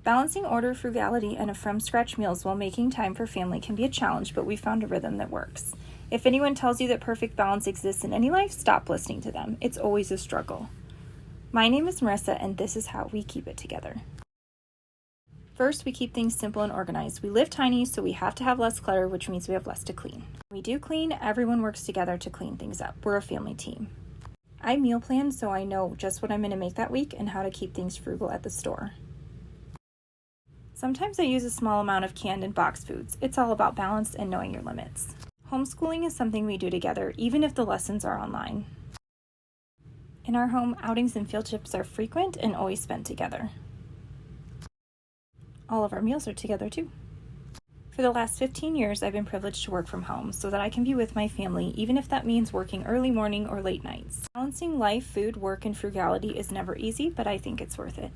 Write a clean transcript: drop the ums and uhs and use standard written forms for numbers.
Balancing order, frugality, and from-scratch meals while making time for family can be a challenge, but we found a rhythm that works. If anyone tells you that perfect balance exists in any life, stop listening to them. It's always a struggle. My name is Marissa, and this is how we keep it together. First, we keep things simple and organized. We live tiny, so we have to have less clutter, which means we have less to clean. When we do clean, everyone works together to clean things up. We're a family team. I meal plan, so I know just what I'm going to make that week and how to keep things frugal at the store. Sometimes I use a small amount of canned and boxed foods. It's all about balance and knowing your limits. Homeschooling is something we do together, even if the lessons are online. In our home, outings and field trips are frequent and always spent together. All of our meals are together too. For the last 15 years, I've been privileged to work from home so that I can be with my family, even if that means working early morning or late nights. Balancing life, food, work, and frugality is never easy, but I think it's worth it.